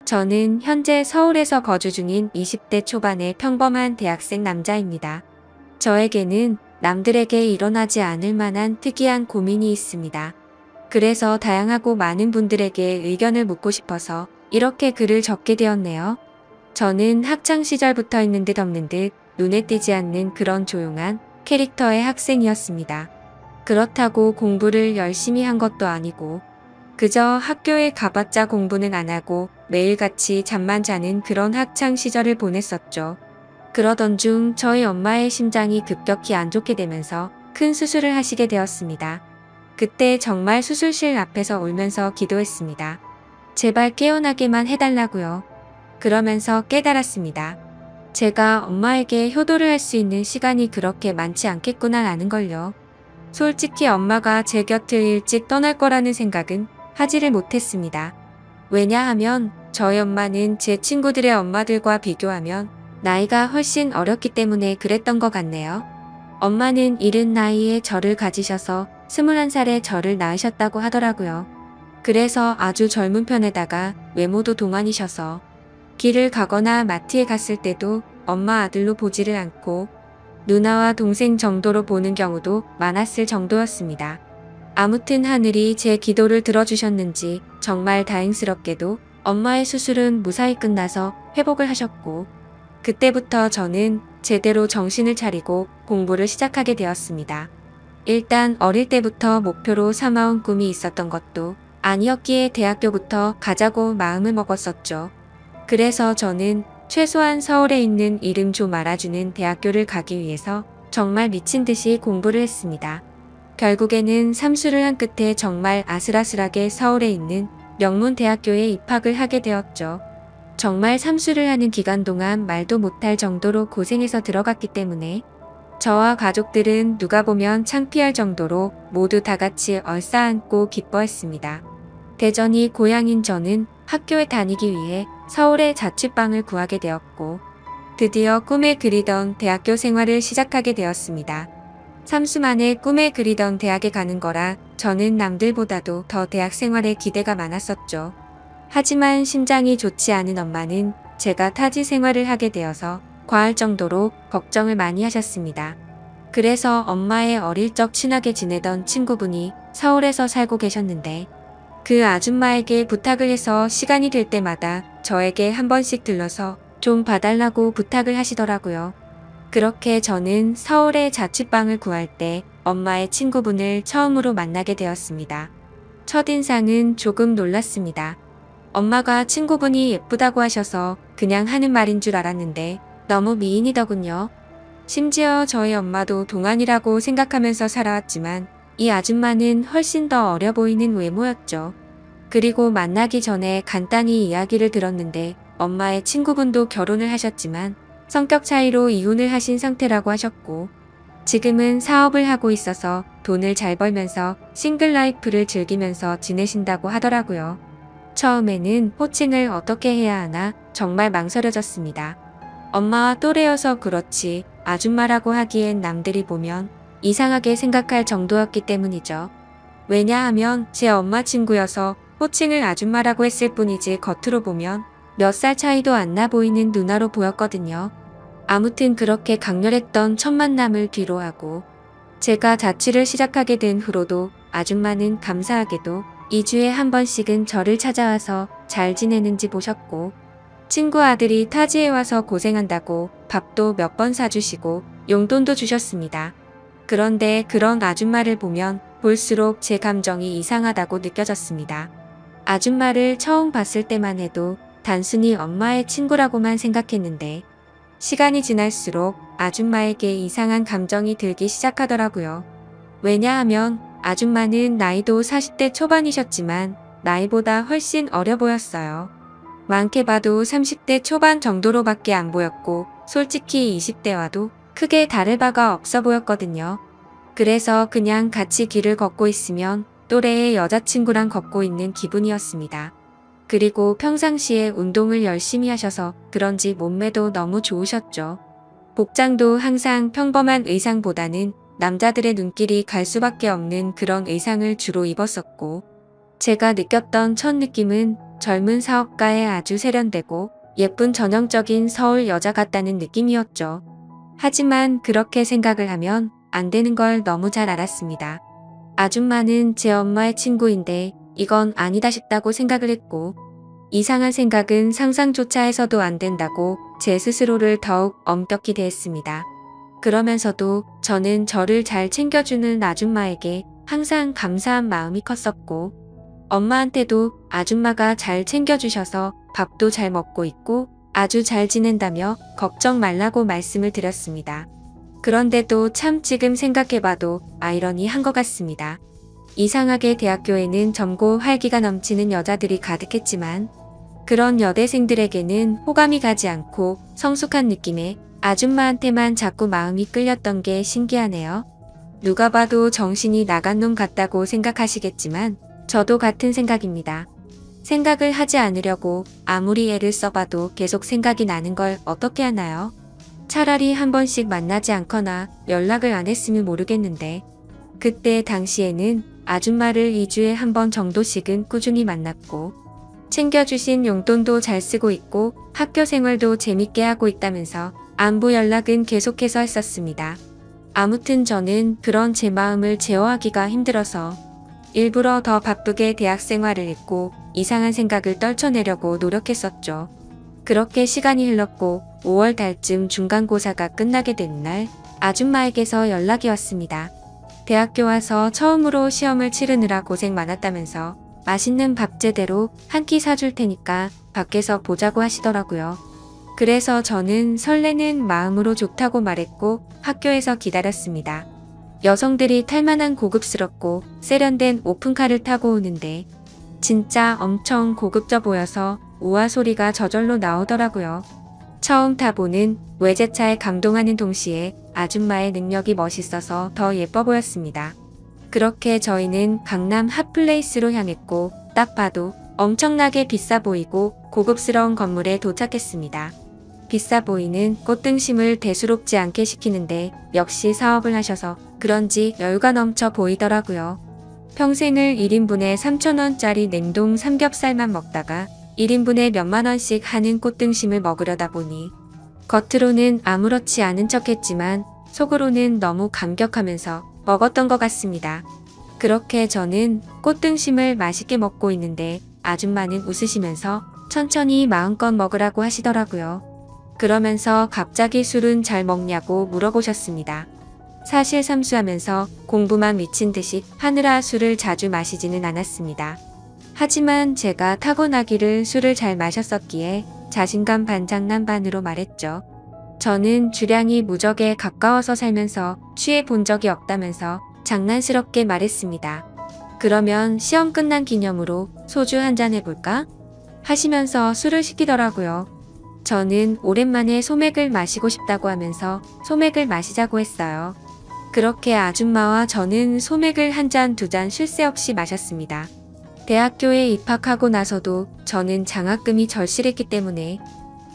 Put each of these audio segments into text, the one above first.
저는 현재 서울에서 거주 중인 20대 초반의 평범한 대학생 남자입니다. 저에게는 남들에게 일어나지 않을 만한 특이한 고민이 있습니다. 그래서 다양하고 많은 분들에게 의견을 묻고 싶어서 이렇게 글을 적게 되었네요. 저는 학창 시절부터 있는 듯 없는 듯 눈에 띄지 않는 그런 조용한 캐릭터의 학생이었습니다. 그렇다고 공부를 열심히 한 것도 아니고 그저 학교에 가봤자 공부는 안 하고 매일같이 잠만 자는 그런 학창 시절을 보냈었죠. 그러던 중 저희 엄마의 심장이 급격히 안 좋게 되면서 큰 수술을 하시게 되었습니다. 그때 정말 수술실 앞에서 울면서 기도했습니다. 제발 깨어나게만 해달라고요. 그러면서 깨달았습니다. 제가 엄마에게 효도를 할 수 있는 시간이 그렇게 많지 않겠구나라는 걸요. 솔직히 엄마가 제 곁을 일찍 떠날 거라는 생각은 하지를 못했습니다. 왜냐하면 저희 엄마는 제 친구들의 엄마들과 비교하면 나이가 훨씬 어렸기 때문에 그랬던 것 같네요. 엄마는 이른 나이에 저를 가지셔서 21살에 저를 낳으셨다고 하더라고요. 그래서 아주 젊은 편에다가 외모도 동안이셔서 길을 가거나 마트에 갔을 때도 엄마 아들로 보지를 않고 누나와 동생 정도로 보는 경우도 많았을 정도였습니다. 아무튼 하늘이 제 기도를 들어주셨는지 정말 다행스럽게도 엄마의 수술은 무사히 끝나서 회복을 하셨고 그때부터 저는 제대로 정신을 차리고 공부를 시작하게 되었습니다. 일단 어릴 때부터 목표로 삼아온 꿈이 있었던 것도 아니었기에 대학교부터 가자고 마음을 먹었었죠. 그래서 저는 최소한 서울에 있는 이름 좀 알아주는 대학교를 가기 위해서 정말 미친 듯이 공부를 했습니다. 결국에는 삼수를 한 끝에 정말 아슬아슬하게 서울에 있는 명문대학교에 입학을 하게 되었죠. 정말 삼수를 하는 기간 동안 말도 못할 정도로 고생해서 들어갔기 때문에 저와 가족들은 누가 보면 창피할 정도로 모두 다 같이 얼싸안고 기뻐했습니다. 대전이 고향인 저는 학교에 다니기 위해 서울에 자취방을 구하게 되었고 드디어 꿈에 그리던 대학교 생활을 시작하게 되었습니다. 삼수만에 꿈에 그리던 대학에 가는 거라 저는 남들보다도 더 대학 생활에 기대가 많았었죠. 하지만 심장이 좋지 않은 엄마는 제가 타지 생활을 하게 되어서 과할 정도로 걱정을 많이 하셨습니다. 그래서 엄마의 어릴 적 친하게 지내던 친구분이 서울에서 살고 계셨는데 그 아줌마에게 부탁을 해서 시간이 될 때마다 저에게 한 번씩 들러서 좀 봐달라고 부탁을 하시더라고요. 그렇게 저는 서울에 자취방을 구할 때 엄마의 친구분을 처음으로 만나게 되었습니다. 첫인상은 조금 놀랐습니다. 엄마가 친구분이 예쁘다고 하셔서 그냥 하는 말인 줄 알았는데 너무 미인이더군요. 심지어 저희 엄마도 동안이라고 생각하면서 살아왔지만 이 아줌마는 훨씬 더 어려 보이는 외모였죠. 그리고 만나기 전에 간단히 이야기를 들었는데 엄마의 친구분도 결혼을 하셨지만 성격 차이로 이혼을 하신 상태라고 하셨고 지금은 사업을 하고 있어서 돈을 잘 벌면서 싱글 라이프를 즐기면서 지내신다고 하더라고요. 처음에는 호칭을 어떻게 해야 하나 정말 망설여졌습니다. 엄마와 또래여서 그렇지 아줌마라고 하기엔 남들이 보면 이상하게 생각할 정도였기 때문이죠. 왜냐하면 제 엄마 친구여서 호칭을 아줌마라고 했을 뿐이지 겉으로 보면 몇 살 차이도 안 나 보이는 누나로 보였거든요. 아무튼 그렇게 강렬했던 첫 만남을 뒤로하고 제가 자취를 시작하게 된 후로도 아줌마는 감사하게도 2주에 한 번씩은 저를 찾아와서 잘 지내는지 보셨고 친구 아들이 타지에 와서 고생한다고 밥도 몇 번 사주시고 용돈도 주셨습니다. 그런데 그런 아줌마를 보면 볼수록 제 감정이 이상하다고 느껴졌습니다. 아줌마를 처음 봤을 때만 해도 단순히 엄마의 친구라고만 생각했는데 시간이 지날수록 아줌마에게 이상한 감정이 들기 시작하더라고요. 왜냐하면 아줌마는 나이도 40대 초반이셨지만 나이보다 훨씬 어려 보였어요. 많게 봐도 30대 초반 정도로밖에 안 보였고 솔직히 20대와도 크게 다를 바가 없어 보였거든요. 그래서 그냥 같이 길을 걷고 있으면 또래의 여자친구랑 걷고 있는 기분이었습니다. 그리고 평상시에 운동을 열심히 하셔서 그런지 몸매도 너무 좋으셨죠. 복장도 항상 평범한 의상보다는 남자들의 눈길이 갈 수밖에 없는 그런 의상을 주로 입었었고 제가 느꼈던 첫 느낌은 젊은 사업가에 아주 세련되고 예쁜 전형적인 서울 여자 같다는 느낌이었죠. 하지만 그렇게 생각을 하면 안 되는 걸 너무 잘 알았습니다. 아줌마는 제 엄마의 친구인데 이건 아니다 싶다고 생각을 했고, 이상한 생각은 상상조차 해서도 안 된다고 제 스스로를 더욱 엄격히 대했습니다. 그러면서도 저는 저를 잘 챙겨주는 아줌마에게 항상 감사한 마음이 컸었고, 엄마한테도 아줌마가 잘 챙겨주셔서 밥도 잘 먹고 있고 아주 잘 지낸다며 걱정 말라고 말씀을 드렸습니다. 그런데도 참 지금 생각해봐도 아이러니한 것 같습니다. 이상하게 대학교에는 젊고 활기가 넘치는 여자들이 가득했지만 그런 여대생들에게는 호감이 가지 않고 성숙한 느낌의 아줌마한테만 자꾸 마음이 끌렸던 게 신기하네요. 누가 봐도 정신이 나간 놈 같다고 생각하시겠지만 저도 같은 생각입니다. 생각을 하지 않으려고 아무리 애를 써봐도 계속 생각이 나는 걸 어떻게 하나요? 차라리 한 번씩 만나지 않거나 연락을 안 했으면 모르겠는데, 그때 당시에는 아줌마를 2주에 한 번 정도씩은 꾸준히 만났고 챙겨주신 용돈도 잘 쓰고 있고 학교 생활도 재밌게 하고 있다면서 안부 연락은 계속해서 했었습니다. 아무튼 저는 그런 제 마음을 제어하기가 힘들어서 일부러 더 바쁘게 대학 생활을 했고 이상한 생각을 떨쳐내려고 노력했었죠. 그렇게 시간이 흘렀고 5월 달쯤 중간고사가 끝나게 된 날 아줌마에게서 연락이 왔습니다. 대학교 와서 처음으로 시험을 치르느라 고생 많았다면서 맛있는 밥 제대로 한 끼 사줄 테니까 밖에서 보자고 하시더라고요. 그래서 저는 설레는 마음으로 좋다고 말했고 학교에서 기다렸습니다. 여성들이 탈만한 고급스럽고 세련된 오픈카를 타고 오는데 진짜 엄청 고급져 보여서 우아 소리가 저절로 나오더라고요. 처음 타보는 외제차에 감동하는 동시에 아줌마의 능력이 멋있어서 더 예뻐 보였습니다. 그렇게 저희는 강남 핫플레이스로 향했고 딱 봐도 엄청나게 비싸 보이고 고급스러운 건물에 도착했습니다. 비싸 보이는 꽃등심을 대수롭지 않게 시키는데 역시 사업을 하셔서 그런지 여유가 넘쳐 보이더라고요. 평생을 1인분에 3,000원짜리 냉동 삼겹살만 먹다가 1인분에 몇만 원씩 하는 꽃등심을 먹으려다 보니 겉으로는 아무렇지 않은 척했지만 속으로는 너무 감격하면서 먹었던 것 같습니다. 그렇게 저는 꽃등심을 맛있게 먹고 있는데 아줌마는 웃으시면서 천천히 마음껏 먹으라고 하시더라고요. 그러면서 갑자기 술은 잘 먹냐고 물어보셨습니다. 사실 삼수하면서 공부만 미친 듯이 하느라 술을 자주 마시지는 않았습니다. 하지만 제가 타고나기를 술을 잘 마셨었기에 자신감 반장난반으로 말했죠. 저는 주량이 무적에 가까워서 살면서 취해 본 적이 없다면서 장난스럽게 말했습니다. 그러면 시험 끝난 기념으로 소주 한잔 해볼까? 하시면서 술을 시키더라고요. 저는 오랜만에 소맥을 마시고 싶다고 하면서 소맥을 마시자고 했어요. 그렇게 아줌마와 저는 소맥을 한 잔, 두 잔 쉴 새 없이 마셨습니다. 대학교에 입학하고 나서도 저는 장학금이 절실했기 때문에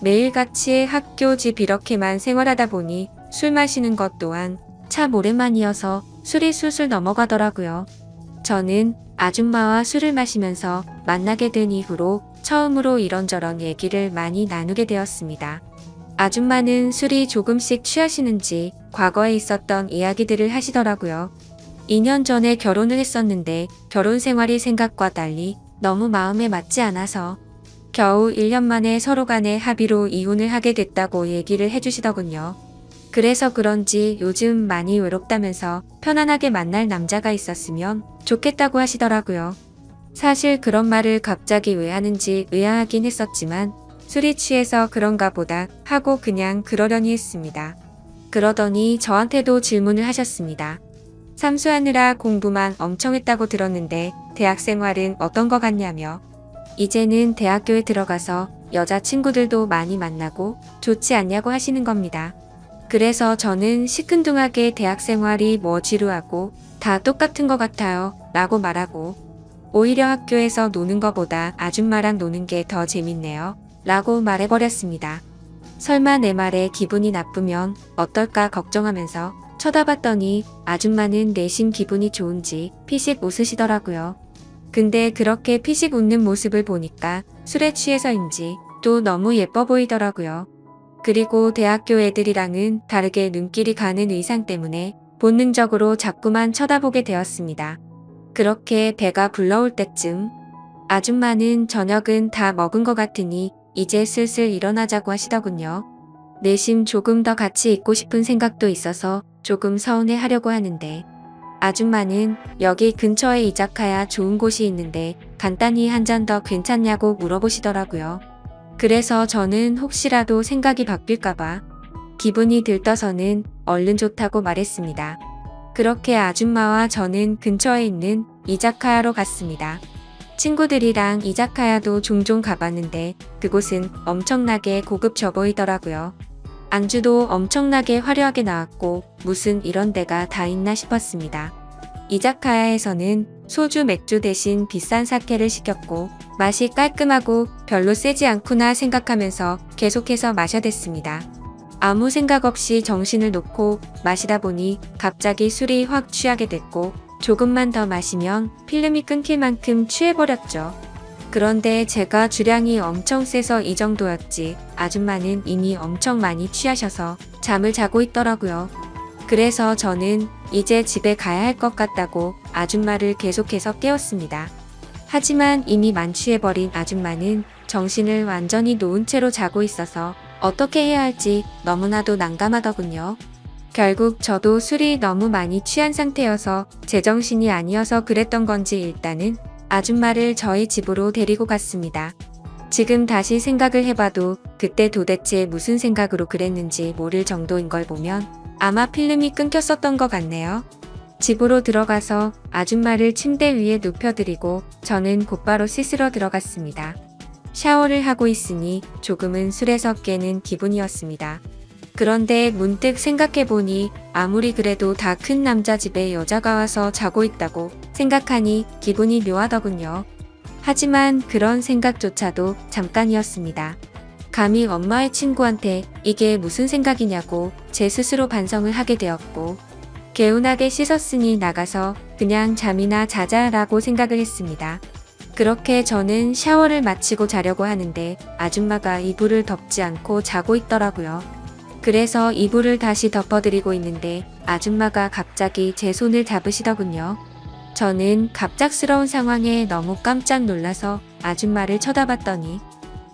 매일같이 학교 집 이렇게만 생활하다 보니 술 마시는 것 또한 참 오랜만이어서 술이 술술 넘어가더라고요. 저는 아줌마와 술을 마시면서 만나게 된 이후로 처음으로 이런저런 얘기를 많이 나누게 되었습니다. 아줌마는 술이 조금씩 취하시는지 과거에 있었던 이야기들을 하시더라고요. 2년 전에 결혼을 했었는데 결혼 생활이 생각과 달리 너무 마음에 맞지 않아서 겨우 1년 만에 서로 간의 합의로 이혼을 하게 됐다고 얘기를 해주시더군요. 그래서 그런지 요즘 많이 외롭다면서 편안하게 만날 남자가 있었으면 좋겠다고 하시더라고요. 사실 그런 말을 갑자기 왜 하는지 의아하긴 했었지만 술이 취해서 그런가 보다 하고 그냥 그러려니 했습니다. 그러더니 저한테도 질문을 하셨습니다. 삼수하느라 공부만 엄청 했다고 들었는데 대학 생활은 어떤 거 같냐며. 이제는 대학교에 들어가서 여자친구들도 많이 만나고 좋지 않냐고 하시는 겁니다. 그래서 저는 시큰둥하게 대학 생활이 뭐 지루하고 다 똑같은 것 같아요 라고 말하고, 오히려 학교에서 노는 것보다 아줌마랑 노는 게 더 재밌네요 라고 말해버렸습니다. 설마 내 말에 기분이 나쁘면 어떨까 걱정하면서 쳐다봤더니 아줌마는 내심 기분이 좋은지 피식 웃으시더라고요. 근데 그렇게 피식 웃는 모습을 보니까 술에 취해서인지 또 너무 예뻐 보이더라고요. 그리고 대학교 애들이랑은 다르게 눈길이 가는 의상 때문에 본능적으로 자꾸만 쳐다보게 되었습니다. 그렇게 배가 불러올 때쯤 아줌마는 저녁은 다 먹은 것 같으니 이제 슬슬 일어나자고 하시더군요. 내심 조금 더 같이 있고 싶은 생각도 있어서 조금 서운해 하려고 하는데 아줌마는 여기 근처에 이자카야 좋은 곳이 있는데 간단히 한 잔 더 괜찮냐고 물어보시더라고요. 그래서 저는 혹시라도 생각이 바뀔까봐 기분이 들떠서는 얼른 좋다고 말했습니다. 그렇게 아줌마와 저는 근처에 있는 이자카야로 갔습니다. 친구들이랑 이자카야도 종종 가봤는데 그곳은 엄청나게 고급져 보이더라고요. 안주도 엄청나게 화려하게 나왔고 무슨 이런 데가 다 있나 싶었습니다. 이자카야에서는 소주 맥주 대신 비싼 사케를 시켰고 맛이 깔끔하고 별로 세지 않구나 생각하면서 계속해서 마셔댔습니다. 아무 생각 없이 정신을 놓고 마시다 보니 갑자기 술이 확 취하게 됐고 조금만 더 마시면 필름이 끊길 만큼 취해버렸죠. 그런데 제가 주량이 엄청 세서 이 정도였지 아줌마는 이미 엄청 많이 취하셔서 잠을 자고 있더라고요. 그래서 저는 이제 집에 가야 할 것 같다고 아줌마를 계속해서 깨웠습니다. 하지만 이미 만취해버린 아줌마는 정신을 완전히 놓은 채로 자고 있어서 어떻게 해야 할지 너무나도 난감하더군요. 결국 저도 술이 너무 많이 취한 상태여서 제정신이 아니어서 그랬던 건지 일단은 아줌마를 저희 집으로 데리고 갔습니다. 지금 다시 생각을 해봐도 그때 도대체 무슨 생각으로 그랬는지 모를 정도인 걸 보면 아마 필름이 끊겼었던 것 같네요. 집으로 들어가서 아줌마를 침대 위에 눕혀드리고 저는 곧바로 씻으러 들어갔습니다. 샤워를 하고 있으니 조금은 술에서 깨는 기분이었습니다. 그런데 문득 생각해보니 아무리 그래도 다 큰 남자 집에 여자가 와서 자고 있다고 생각하니 기분이 묘하더군요. 하지만 그런 생각조차도 잠깐이었습니다. 감히 엄마의 친구한테 이게 무슨 생각이냐고 제 스스로 반성을 하게 되었고 개운하게 씻었으니 나가서 그냥 잠이나 자자라고 생각을 했습니다. 그렇게 저는 샤워를 마치고 자려고 하는데 아줌마가 이불을 덮지 않고 자고 있더라고요. 그래서 이불을 다시 덮어드리고 있는데 아줌마가 갑자기 제 손을 잡으시더군요. 저는 갑작스러운 상황에 너무 깜짝 놀라서 아줌마를 쳐다봤더니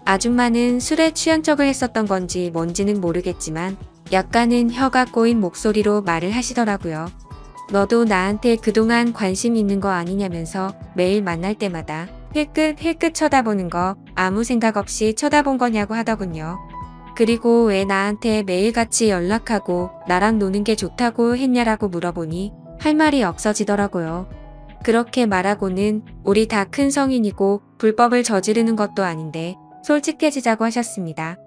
아줌마는 술에 취한 척을 했었던 건지 뭔지는 모르겠지만 약간은 혀가 꼬인 목소리로 말을 하시더라고요. 너도 나한테 그동안 관심 있는 거 아니냐면서 매일 만날 때마다 힐끗힐끗 쳐다보는 거 아무 생각 없이 쳐다본 거냐고 하더군요. 그리고 왜 나한테 매일같이 연락하고 나랑 노는 게 좋다고 했냐라고 물어보니 할 말이 없어지더라고요. 그렇게 말하고는 우리 다 큰 성인이고 불법을 저지르는 것도 아닌데 솔직해지자고 하셨습니다.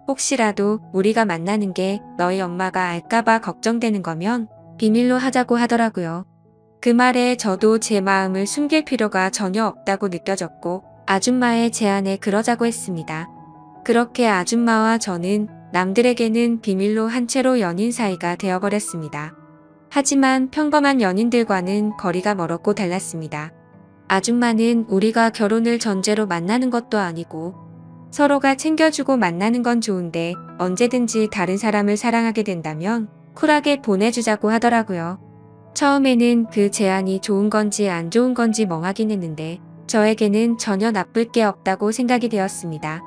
혹시라도 우리가 만나는 게 너희 엄마가 알까봐 걱정되는 거면 비밀로 하자고 하더라고요. 그 말에 저도 제 마음을 숨길 필요가 전혀 없다고 느껴졌고 아줌마의 제안에 그러자고 했습니다. 그렇게 아줌마와 저는 남들에게는 비밀로 한 채로 연인 사이가 되어버렸습니다. 하지만 평범한 연인들과는 거리가 멀었고 달랐습니다. 아줌마는 우리가 결혼을 전제로 만나는 것도 아니고 서로가 챙겨주고 만나는 건 좋은데 언제든지 다른 사람을 사랑하게 된다면 쿨하게 보내주자고 하더라고요. 처음에는 그 제안이 좋은 건지 안 좋은 건지 멍하긴 했는데 저에게는 전혀 나쁠 게 없다고 생각이 되었습니다.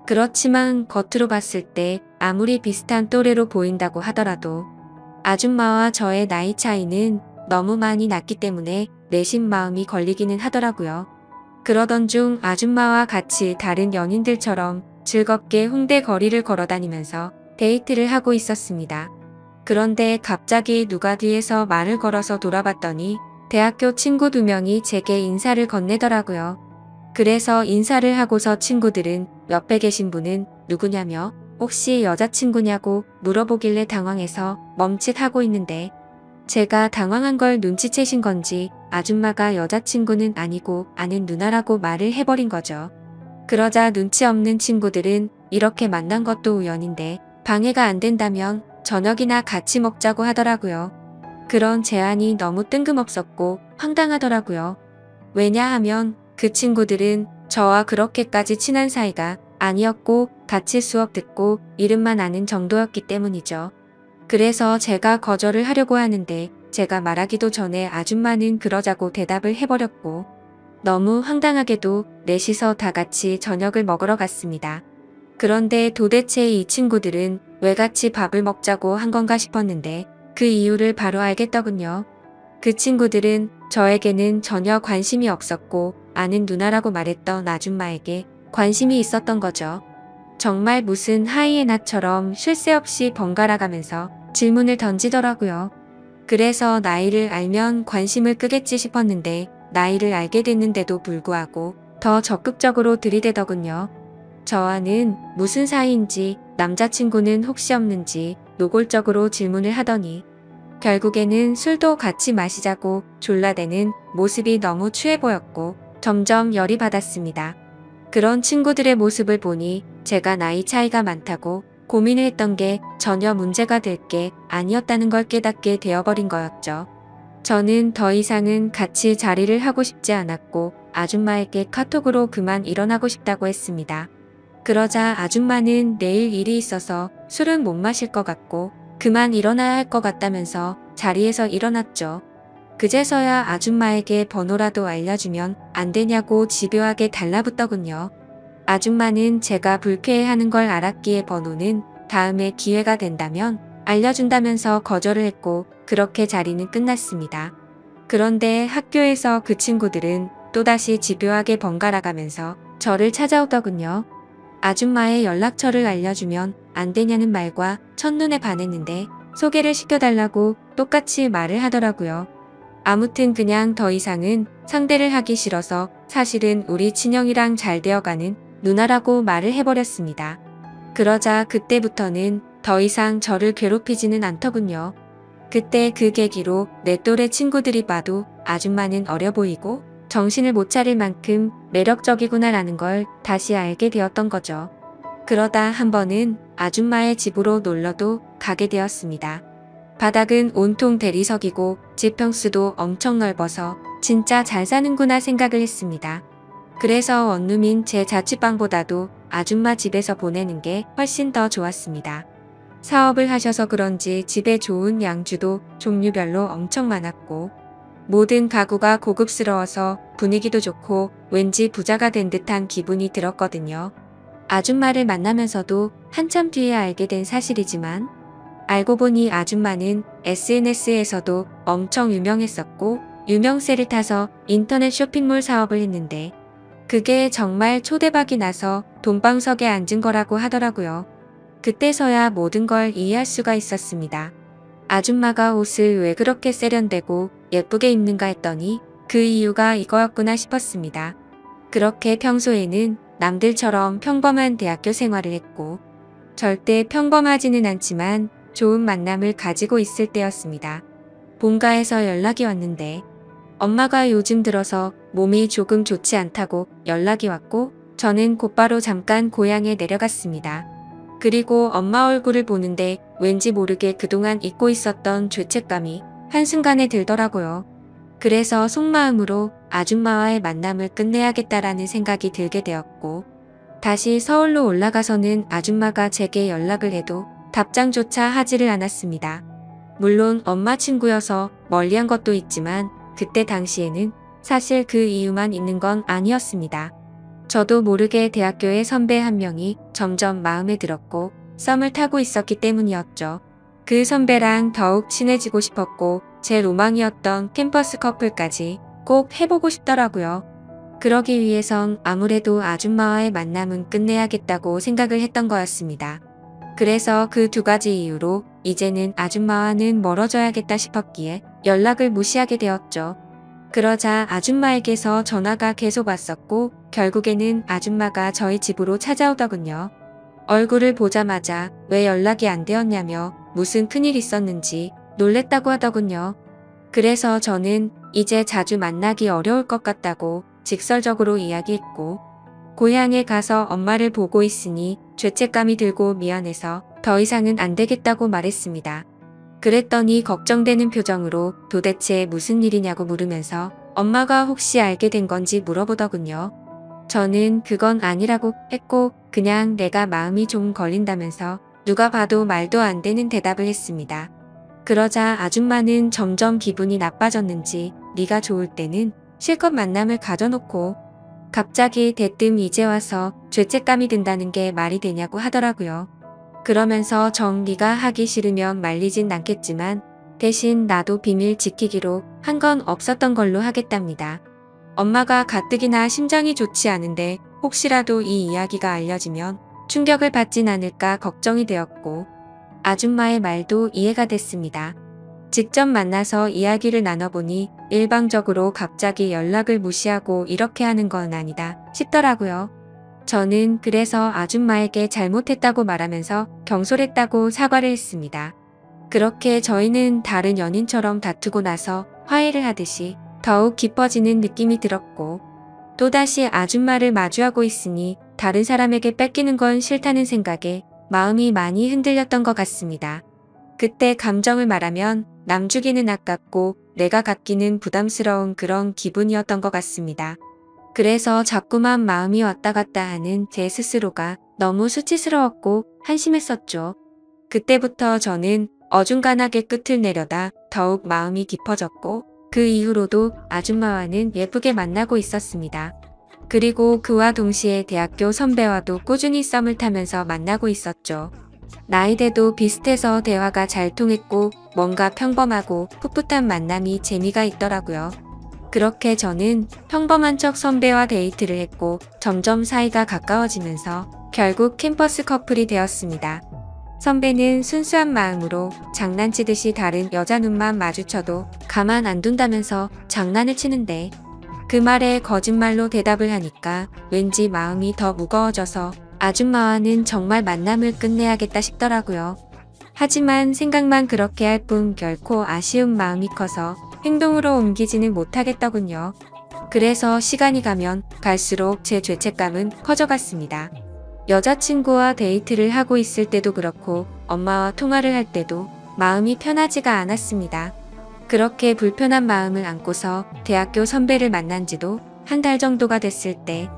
그렇지만 겉으로 봤을 때 아무리 비슷한 또래로 보인다고 하더라도 아줌마와 저의 나이 차이는 너무 많이 났기 때문에 내심 마음이 걸리기는 하더라고요. 그러던 중 아줌마와 같이 다른 연인들처럼 즐겁게 홍대 거리를 걸어다니면서 데이트를 하고 있었습니다. 그런데 갑자기 누가 뒤에서 말을 걸어서 돌아봤더니 대학교 친구 2명이 제게 인사를 건네더라고요. 그래서 인사를 하고서 친구들은 옆에 계신 분은 누구냐며 혹시 여자친구냐고 물어보길래 당황해서 멈칫하고 있는데 제가 당황한 걸 눈치채신 건지 아줌마가 여자친구는 아니고 아는 누나라고 말을 해버린 거죠. 그러자 눈치 없는 친구들은 이렇게 만난 것도 우연인데 방해가 안 된다면 저녁이나 같이 먹자고 하더라고요. 그런 제안이 너무 뜬금없었고 황당하더라고요. 왜냐하면 그 친구들은 저와 그렇게까지 친한 사이가 아니었고 같이 수업 듣고 이름만 아는 정도였기 때문이죠. 그래서 제가 거절을 하려고 하는데 제가 말하기도 전에 아줌마는 그러자고 대답을 해버렸고 너무 황당하게도 넷이서 다 같이 저녁을 먹으러 갔습니다. 그런데 도대체 이 친구들은 왜 같이 밥을 먹자고 한 건가 싶었는데 그 이유를 바로 알겠더군요. 그 친구들은 저에게는 전혀 관심이 없었고 아는 누나라고 말했던 아줌마에게 관심이 있었던 거죠. 정말 무슨 하이에나처럼 쉴 새 없이 번갈아 가면서 질문을 던지더라고요. 그래서 나이를 알면 관심을 끄겠지 싶었는데 나이를 알게 됐는데도 불구하고 더 적극적으로 들이대더군요. 저와는 무슨 사이인지 남자친구는 혹시 없는지 노골적으로 질문을 하더니 결국에는 술도 같이 마시자고 졸라대는 모습이 너무 추해 보였고 점점 열이 받았습니다. 그런 친구들의 모습을 보니 제가 나이 차이가 많다고 고민을 했던 게 전혀 문제가 될 게 아니었다는 걸 깨닫게 되어버린 거였죠. 저는 더 이상은 같이 자리를 하고 싶지 않았고 아줌마에게 카톡으로 그만 일어나고 싶다고 했습니다. 그러자 아줌마는 내일 일이 있어서 술은 못 마실 것 같고 그만 일어나야 할 것 같다면서 자리에서 일어났죠. 그제서야 아줌마에게 번호라도 알려주면 안 되냐고 집요하게 달라붙더군요. 아줌마는 제가 불쾌해하는 걸 알았기에 번호는 다음에 기회가 된다면 알려준다면서 거절을 했고 그렇게 자리는 끝났습니다. 그런데 학교에서 그 친구들은 또다시 집요하게 번갈아가면서 저를 찾아오더군요. 아줌마의 연락처를 알려주면 안 되냐는 말과 첫눈에 반했는데 소개를 시켜달라고 똑같이 말을 하더라고요. 아무튼 그냥 더 이상은 상대를 하기 싫어서 사실은 우리 친형이랑 잘 되어가는 누나라고 말을 해버렸습니다. 그러자 그때부터는 더 이상 저를 괴롭히지는 않더군요. 그때 그 계기로 내 또래 친구들이 봐도 아줌마는 어려 보이고 정신을 못 차릴 만큼 매력적이구나라는 걸 다시 알게 되었던 거죠. 그러다 한 번은 아줌마의 집으로 놀러도 가게 되었습니다. 바닥은 온통 대리석이고 집 평수도 엄청 넓어서 진짜 잘 사는구나 생각을 했습니다. 그래서 원룸인 제 자취방보다도 아줌마 집에서 보내는 게 훨씬 더 좋았습니다. 사업을 하셔서 그런지 집에 좋은 양주도 종류별로 엄청 많았고 모든 가구가 고급스러워서 분위기도 좋고 왠지 부자가 된 듯한 기분이 들었거든요. 아줌마를 만나면서도 한참 뒤에 알게 된 사실이지만 알고 보니 아줌마는 SNS에서도 엄청 유명했었고 유명세를 타서 인터넷 쇼핑몰 사업을 했는데 그게 정말 초대박이 나서 돈방석에 앉은 거라고 하더라고요. 그때서야 모든 걸 이해할 수가 있었습니다. 아줌마가 옷을 왜 그렇게 세련되고 예쁘게 입는가 했더니 그 이유가 이거였구나 싶었습니다. 그렇게 평소에는 남들처럼 평범한 대학교 생활을 했고 절대 평범하지는 않지만 좋은 만남을 가지고 있을 때였습니다. 본가에서 연락이 왔는데 엄마가 요즘 들어서 몸이 조금 좋지 않다고 연락이 왔고 저는 곧바로 잠깐 고향에 내려갔습니다. 그리고 엄마 얼굴을 보는데 왠지 모르게 그동안 잊고 있었던 죄책감이 한순간에 들더라고요. 그래서 속마음으로 아줌마와의 만남을 끝내야겠다라는 생각이 들게 되었고 다시 서울로 올라가서는 아줌마가 제게 연락을 해도 답장조차 하지를 않았습니다. 물론 엄마 친구여서 멀리한 것도 있지만 그때 당시에는 사실 그 이유만 있는 건 아니었습니다. 저도 모르게 대학교의 선배 한 명이 점점 마음에 들었고 썸을 타고 있었기 때문이었죠. 그 선배랑 더욱 친해지고 싶었고 제 로망이었던 캠퍼스 커플까지 꼭 해보고 싶더라고요. 그러기 위해선 아무래도 아줌마와의 만남은 끝내야겠다고 생각을 했던 거였습니다. 그래서 그 두 가지 이유로 이제는 아줌마와는 멀어져야겠다 싶었기에 연락을 무시하게 되었죠. 그러자 아줌마에게서 전화가 계속 왔었고 결국에는 아줌마가 저희 집으로 찾아오더군요. 얼굴을 보자마자 왜 연락이 안 되었냐며 무슨 큰일 있었는지 놀랬다고 하더군요. 그래서 저는 이제 자주 만나기 어려울 것 같다고 직설적으로 이야기했고 고향에 가서 엄마를 보고 있으니 죄책감이 들고 미안해서 더 이상은 안 되겠다고 말했습니다. 그랬더니 걱정되는 표정으로 도대체 무슨 일이냐고 물으면서 엄마가 혹시 알게 된 건지 물어보더군요. 저는 그건 아니라고 했고 그냥 내가 마음이 좀 걸린다면서 누가 봐도 말도 안 되는 대답을 했습니다. 그러자 아줌마는 점점 기분이 나빠졌는지 네가 좋을 때는 실컷 만남을 가져놓고 갑자기 대뜸 이제 와서 죄책감이 든다는 게 말이 되냐고 하더라고요. 그러면서 정 네가 하기 싫으면 말리진 않겠지만 대신 나도 비밀 지키기로 한 건 없었던 걸로 하겠답니다. 엄마가 가뜩이나 심장이 좋지 않은데 혹시라도 이 이야기가 알려지면 충격을 받진 않을까 걱정이 되었고 아줌마의 말도 이해가 됐습니다. 직접 만나서 이야기를 나눠보니 일방적으로 갑자기 연락을 무시하고 이렇게 하는 건 아니다 싶더라고요. 저는 그래서 아줌마에게 잘못했다고 말하면서 경솔했다고 사과를 했습니다. 그렇게 저희는 다른 연인처럼 다투고 나서 화해를 하듯이 더욱 깊어지는 느낌이 들었고 또다시 아줌마를 마주하고 있으니 다른 사람에게 뺏기는 건 싫다는 생각에 마음이 많이 흔들렸던 것 같습니다. 그때 감정을 말하면 남 주기는 아깝고 내가 갖기는 부담스러운 그런 기분이었던 것 같습니다. 그래서 자꾸만 마음이 왔다 갔다 하는 제 스스로가 너무 수치스러웠고 한심했었죠. 그때부터 저는 어중간하게 끝을 내려다 더욱 마음이 깊어졌고 그 이후로도 아줌마와는 예쁘게 만나고 있었습니다. 그리고 그와 동시에 대학교 선배와도 꾸준히 썸을 타면서 만나고 있었죠. 나이대도 비슷해서 대화가 잘 통했고 뭔가 평범하고 풋풋한 만남이 재미가 있더라고요. 그렇게 저는 평범한 척 선배와 데이트를 했고 점점 사이가 가까워지면서 결국 캠퍼스 커플이 되었습니다. 선배는 순수한 마음으로 장난치듯이 다른 여자 눈만 마주쳐도 가만 안 둔다면서 장난을 치는데 그 말에 거짓말로 대답을 하니까 왠지 마음이 더 무거워져서 아줌마와는 정말 만남을 끝내야겠다 싶더라고요. 하지만 생각만 그렇게 할 뿐 결코 아쉬운 마음이 커서 행동으로 옮기지는 못하겠더군요. 그래서 시간이 가면 갈수록 제 죄책감은 커져갔습니다. 여자친구와 데이트를 하고 있을 때도 그렇고 엄마와 통화를 할 때도 마음이 편하지가 않았습니다. 그렇게 불편한 마음을 안고서 대학교 선배를 만난 지도 한 달 정도가 됐을 때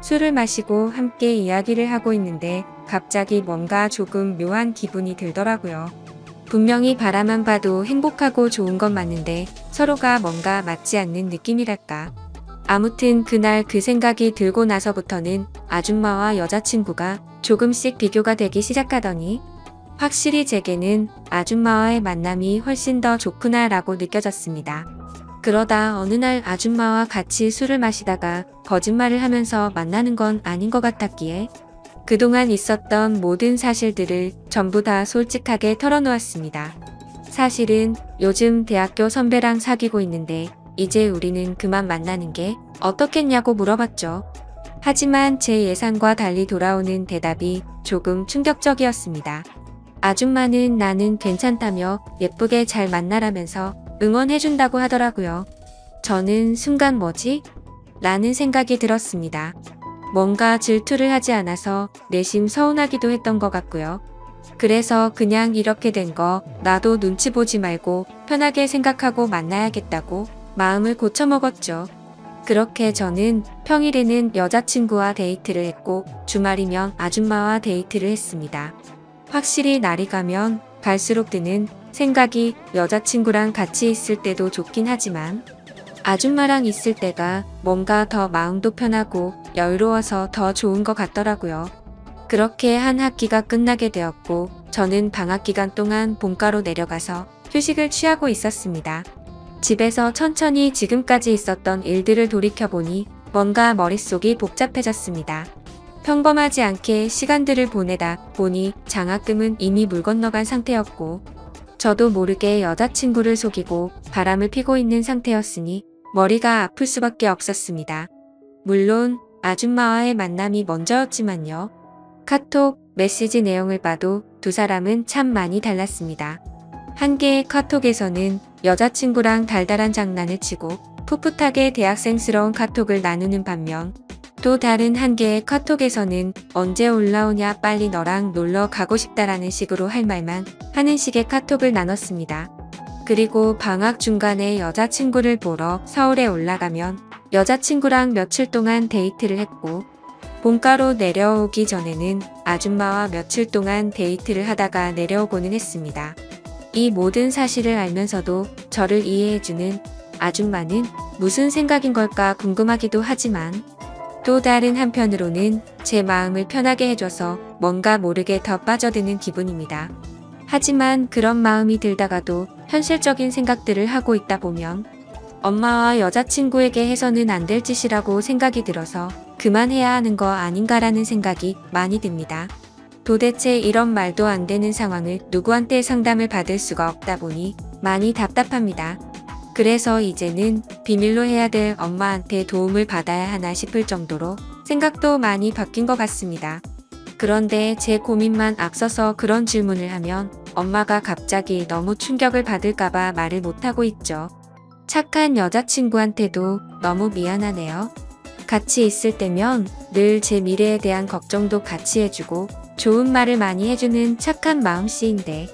술을 마시고 함께 이야기를 하고 있는데 갑자기 뭔가 조금 묘한 기분이 들더라고요. 분명히 바라만 봐도 행복하고 좋은 건 맞는데 서로가 뭔가 맞지 않는 느낌이랄까. 아무튼 그날 그 생각이 들고 나서부터는 아줌마와 여자친구가 조금씩 비교가 되기 시작하더니 확실히 제게는 아줌마와의 만남이 훨씬 더 좋구나 라고 느껴졌습니다. 그러다 어느 날 아줌마와 같이 술을 마시다가 거짓말을 하면서 만나는 건 아닌 것 같았기에 그동안 있었던 모든 사실들을 전부 다 솔직하게 털어놓았습니다. 사실은 요즘 대학교 선배랑 사귀고 있는데 이제 우리는 그만 만나는 게 어떻겠냐고 물어봤죠. 하지만 제 예상과 달리 돌아오는 대답이 조금 충격적이었습니다. 아줌마는 나는 괜찮다며 예쁘게 잘 만나라면서 응원해준다고 하더라고요. 저는 순간 뭐지? 라는 생각이 들었습니다. 뭔가 질투를 하지 않아서 내심 서운하기도 했던 것 같고요. 그래서 그냥 이렇게 된 거 나도 눈치 보지 말고 편하게 생각하고 만나야겠다고 마음을 고쳐먹었죠. 그렇게 저는 평일에는 여자친구와 데이트를 했고 주말이면 아줌마와 데이트를 했습니다. 확실히 날이 가면 갈수록 드는 생각이 여자친구랑 같이 있을 때도 좋긴 하지만 아줌마랑 있을 때가 뭔가 더 마음도 편하고 여유로워서 더 좋은 것 같더라고요. 그렇게 한 학기가 끝나게 되었고 저는 방학 기간 동안 본가로 내려가서 휴식을 취하고 있었습니다. 집에서 천천히 지금까지 있었던 일들을 돌이켜보니 뭔가 머릿속이 복잡해졌습니다. 평범하지 않게 시간들을 보내다 보니 장학금은 이미 물 건너간 상태였고 저도 모르게 여자친구를 속이고 바람을 피고 있는 상태였으니 머리가 아플 수밖에 없었습니다. 물론 아줌마와의 만남이 먼저였지만요. 카톡, 메시지 내용을 봐도 두 사람은 참 많이 달랐습니다. 한 개의 카톡에서는 여자친구랑 달달한 장난을 치고 풋풋하게 대학생스러운 카톡을 나누는 반면 또 다른 한 개의 카톡에서는 언제 올라오냐 빨리 너랑 놀러 가고 싶다라는 식으로 할 말만 하는 식의 카톡을 나눴습니다. 그리고 방학 중간에 여자친구를 보러 서울에 올라가면 여자친구랑 며칠 동안 데이트를 했고, 본가로 내려오기 전에는 아줌마와 며칠 동안 데이트를 하다가 내려오고는 했습니다. 이 모든 사실을 알면서도 저를 이해해주는 아줌마는 무슨 생각인 걸까 궁금하기도 하지만, 또 다른 한편으로는 제 마음을 편하게 해줘서 뭔가 모르게 더 빠져드는 기분입니다. 하지만 그런 마음이 들다가도 현실적인 생각들을 하고 있다 보면 엄마와 여자친구에게 해서는 안 될 짓이라고 생각이 들어서 그만해야 하는 거 아닌가라는 생각이 많이 듭니다. 도대체 이런 말도 안 되는 상황을 누구한테 상담을 받을 수가 없다 보니 많이 답답합니다. 그래서 이제는 비밀로 해야 될 엄마한테 도움을 받아야 하나 싶을 정도로 생각도 많이 바뀐 것 같습니다. 그런데 제 고민만 앞서서 그런 질문을 하면 엄마가 갑자기 너무 충격을 받을까봐 말을 못하고 있죠. 착한 여자친구한테도 너무 미안하네요. 같이 있을 때면 늘 제 미래에 대한 걱정도 같이 해주고 좋은 말을 많이 해주는 착한 마음씨인데,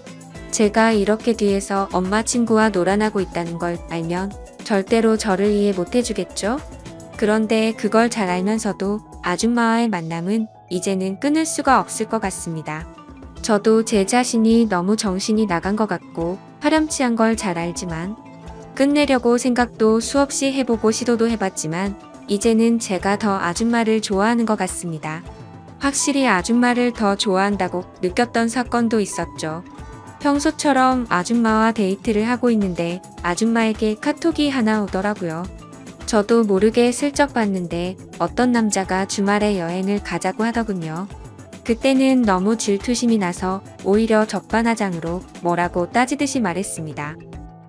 제가 이렇게 뒤에서 엄마 친구와 놀아나고 있다는 걸 알면 절대로 저를 이해 못해주겠죠? 그런데 그걸 잘 알면서도 아줌마와의 만남은 이제는 끊을 수가 없을 것 같습니다. 저도 제 자신이 너무 정신이 나간 것 같고 파렴치한 걸 잘 알지만, 끝내려고 생각도 수없이 해보고 시도도 해봤지만 이제는 제가 더 아줌마를 좋아하는 것 같습니다. 확실히 아줌마를 더 좋아한다고 느꼈던 사건도 있었죠. 평소처럼 아줌마와 데이트를 하고 있는데 아줌마에게 카톡이 하나 오더라고요. 저도 모르게 슬쩍 봤는데 어떤 남자가 주말에 여행을 가자고 하더군요. 그때는 너무 질투심이 나서 오히려 적반하장으로 뭐라고 따지듯이 말했습니다.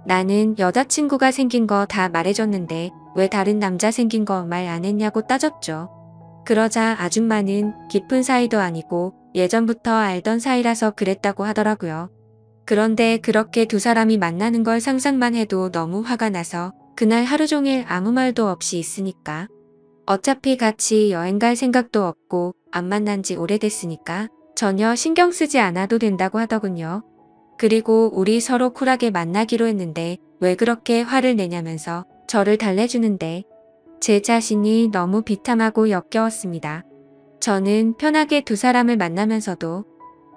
나는 여자친구가 생긴 거 다 말해줬는데 왜 다른 남자 생긴 거 말 안 했냐고 따졌죠. 그러자 아줌마는 깊은 사이도 아니고 예전부터 알던 사이라서 그랬다고 하더라고요. 그런데 그렇게 두 사람이 만나는 걸 상상만 해도 너무 화가 나서 그날 하루 종일 아무 말도 없이 있으니까, 어차피 같이 여행 갈 생각도 없고 안 만난 지 오래됐으니까 전혀 신경 쓰지 않아도 된다고 하더군요. 그리고 우리 서로 쿨하게 만나기로 했는데 왜 그렇게 화를 내냐면서 저를 달래주는데 제 자신이 너무 비참하고 역겨웠습니다. 저는 편하게 두 사람을 만나면서도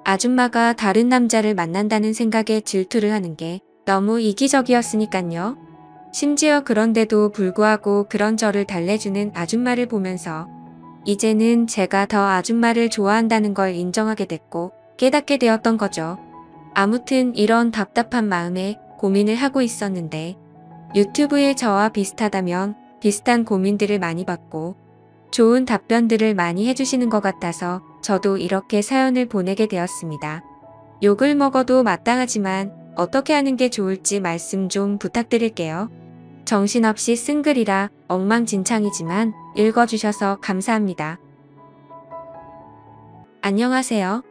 아줌마가 다른 남자를 만난다는 생각에 질투를 하는 게 너무 이기적이었으니깐요. 심지어 그런데도 불구하고 그런 저를 달래주는 아줌마를 보면서 이제는 제가 더 아줌마를 좋아한다는 걸 인정하게 됐고 깨닫게 되었던 거죠. 아무튼 이런 답답한 마음에 고민을 하고 있었는데, 유튜브에 저와 비슷하다면 비슷한 고민들을 많이 받고 좋은 답변들을 많이 해주시는 것 같아서 저도 이렇게 사연을 보내게 되었습니다. 욕을 먹어도 마땅하지만 어떻게 하는 게 좋을지 말씀 좀 부탁드릴게요. 정신없이 쓴 글이라 엉망진창이지만 읽어주셔서 감사합니다. 안녕하세요.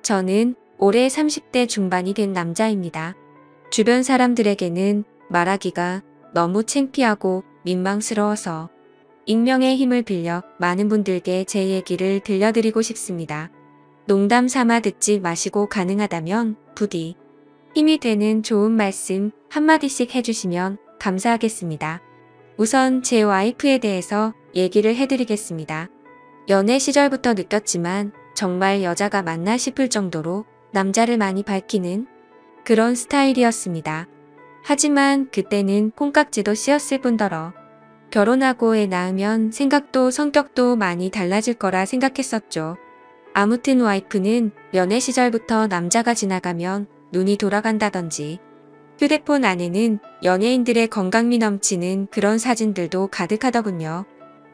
저는 올해 30대 중반이 된 남자입니다. 주변 사람들에게는 말하기가 너무 창피하고 민망스러워서 익명의 힘을 빌려 많은 분들께 제 얘기를 들려드리고 싶습니다. 농담 삼아 듣지 마시고 가능하다면 부디 힘이 되는 좋은 말씀 한마디씩 해주시면 감사하겠습니다. 우선 제 와이프에 대해서 얘기를 해드리겠습니다. 연애 시절부터 느꼈지만 정말 여자가 맞나 싶을 정도로 남자를 많이 밝히는 그런 스타일이었습니다. 하지만 그때는 콩깍지도 씌었을 뿐더러 결혼하고 애 낳으면 생각도 성격도 많이 달라질 거라 생각했었죠. 아무튼 와이프는 연애 시절부터 남자가 지나가면 눈이 돌아간다던지 휴대폰 안에는 연예인들의 건강미 넘치는 그런 사진들도 가득하더군요.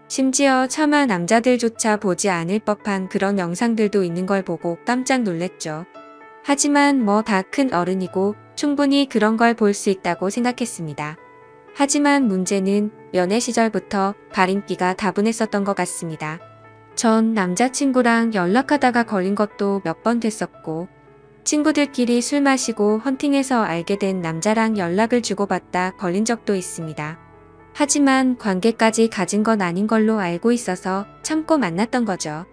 심지어 차마 남자들조차 보지 않을 법한 그런 영상들도 있는 걸 보고 깜짝 놀랬죠. 하지만 뭐 다 큰 어른이고 충분히 그런 걸 볼 수 있다고 생각했습니다. 하지만 문제는 연애 시절부터 발인기가 다분했었던 것 같습니다. 전 남자친구랑 연락하다가 걸린 것도 몇 번 됐었고, 친구들끼리 술 마시고 헌팅해서 알게 된 남자랑 연락을 주고받다 걸린 적도 있습니다. 하지만 관계까지 가진 건 아닌 걸로 알고 있어서 참고 만났던 거죠.